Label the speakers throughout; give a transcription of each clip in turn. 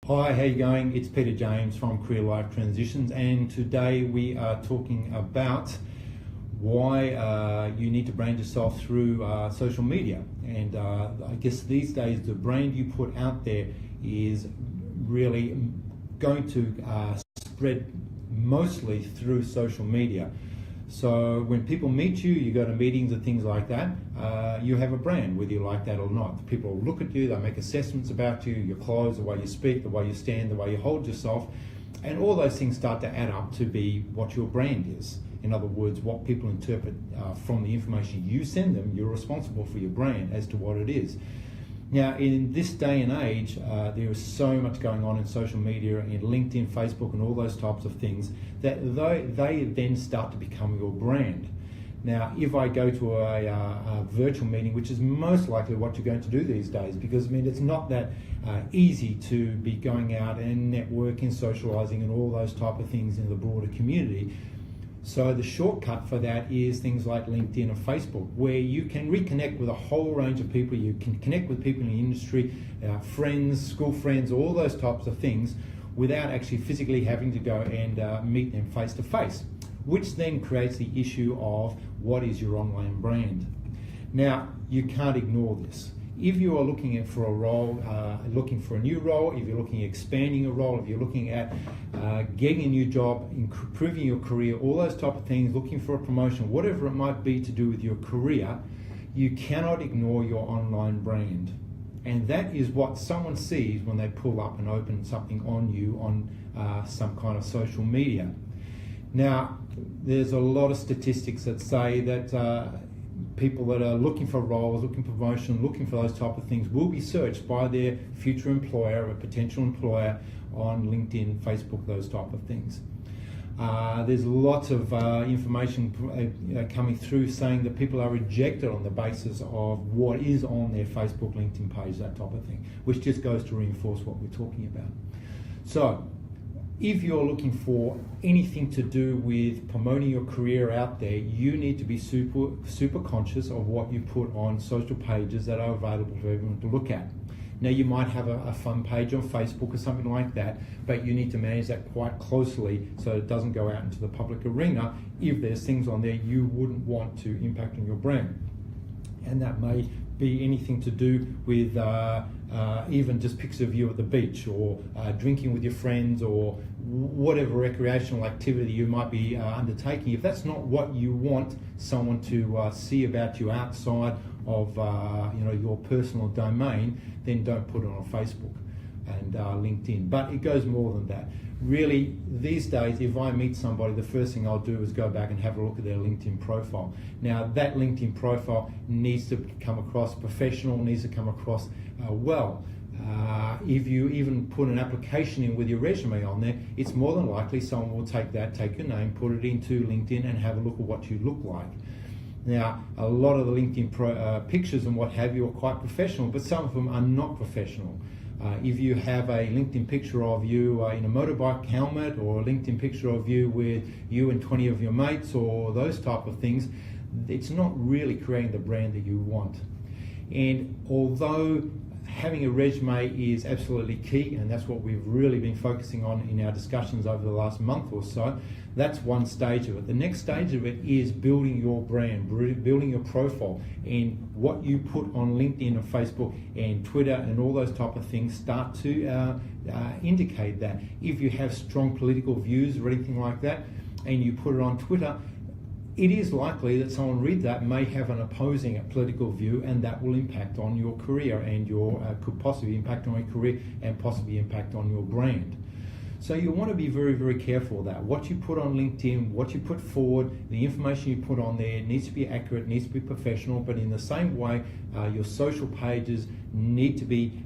Speaker 1: Hi, how you going? It's Peter James from Career Life Transitions, and today we are talking about why you need to brand yourself through social media. And I guess these days the brand you put out there is really going to spread mostly through social media. So when people meet you, you go to meetings and things like that, you have a brand, whether you like that or not. People look at you, they make assessments about you, your clothes, the way you speak, the way you stand, the way you hold yourself, and all those things start to add up to be what your brand is. In other words, what people interpret from the information you send them, you're responsible for your brand as to what it is. Now, in this day and age, there is so much going on in social media, in LinkedIn, Facebook, and all those types of things, that they then start to become your brand. Now, if I go to a virtual meeting, which is most likely what you're going to do these days, because I mean, it's not that easy to be going out and networking, socializing, and all those type of things in the broader community. So the shortcut for that is things like LinkedIn or Facebook, where you can reconnect with a whole range of people. You can connect with people in the industry, friends, school friends, all those types of things, without actually physically having to go and meet them face to face, which then creates the issue of what is your online brand. Now, you can't ignore this. If you are looking for a role, looking for a new role, if you're looking at expanding a role, if you're looking at getting a new job, improving your career, all those type of things, looking for a promotion, whatever it might be to do with your career, you cannot ignore your online brand. And that is what someone sees when they pull up and open something on you on some kind of social media. Now, there's a lot of statistics that say that people that are looking for roles, looking for promotion, looking for those type of things will be searched by their future employer or potential employer on LinkedIn, Facebook, those type of things. There's lots of information coming through saying that people are rejected on the basis of what is on their Facebook, LinkedIn page, that type of thing, which just goes to reinforce what we're talking about. So, if you're looking for anything to do with promoting your career out there, you need to be super conscious of what you put on social pages that are available for everyone to look at. Now, you might have a fun page on Facebook or something like that, but you need to manage that quite closely so it doesn't go out into the public arena if there's things on there you wouldn't want to impact on your brand. And that may be anything to do with even just pictures of you at the beach, or drinking with your friends, or whatever recreational activity you might be undertaking. If that's not what you want someone to see about you outside of your personal domain, then don't put it on Facebook and LinkedIn. But it goes more than that. Really, these days, if I meet somebody, the first thing I'll do is go back and have a look at their LinkedIn profile. Now, that LinkedIn profile needs to come across professional, needs to come across well. If you even put an application in with your resume on there, it's more than likely someone will take your name, put it into LinkedIn, and have a look at what you look like. Now, a lot of the LinkedIn pictures and what have you are quite professional, but some of them are not professional. If you have a LinkedIn picture of you in a motorbike helmet, or a LinkedIn picture of you with you and 20 of your mates, or those type of things, it's not really creating the brand that you want. And although having a resume is absolutely key, and that's what we've really been focusing on in our discussions over the last month or so, that's one stage of it. The next stage of it is building your brand, building your profile, and what you put on LinkedIn and Facebook and Twitter and all those type of things start to indicate that. If you have strong political views or anything like that, and you put it on Twitter, it is likely that someone read that may have an opposing political view, and that will impact on your career, and could possibly impact on your career and possibly impact on your brand. So you want to be very, very careful of that. What you put on LinkedIn, what you put forward, the information you put on there needs to be accurate, needs to be professional, but in the same way, your social pages need to be,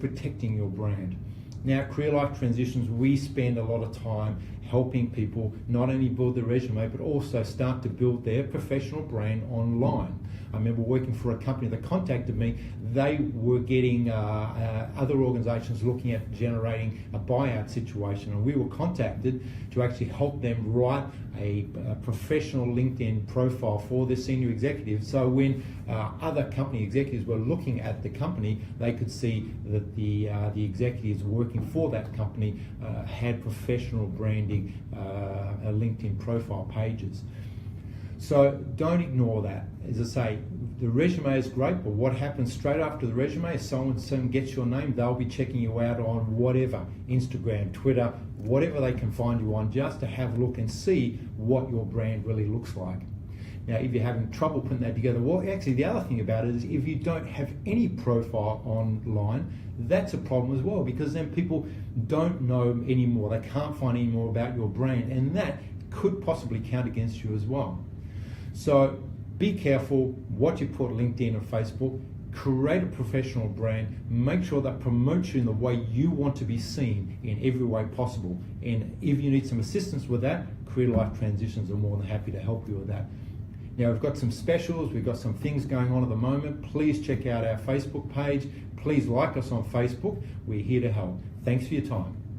Speaker 1: protecting your brand. Now, at Career Life Transitions, we spend a lot of time helping people not only build their resume, but also start to build their professional brand online. I remember working for a company that contacted me. They were getting other organizations looking at generating a buyout situation, and we were contacted to actually help them write a professional LinkedIn profile for their senior executives. So when other company executives were looking at the company, they could see that the executives work working for that company had professional branding, LinkedIn profile pages. So don't ignore that. As I say, the resume is great, but what happens straight after the resume is someone gets your name, they'll be checking you out on whatever, Instagram, Twitter, whatever they can find you on, just to have a look and see what your brand really looks like. Now, if you're having trouble putting that together, well, actually the other thing about it is if you don't have any profile online, that's a problem as well, because then people don't know anymore, they can't find any more about your brand, and that could possibly count against you as well. So be careful what you put LinkedIn or Facebook. Create a professional brand. Make sure that promotes you in the way you want to be seen in every way possible. And if you need some assistance with that, Career Life Transitions are more than happy to help you with that. Now, we've got some specials, we've got some things going on at the moment. Please check out our Facebook page. Please like us on Facebook. We're here to help. Thanks for your time.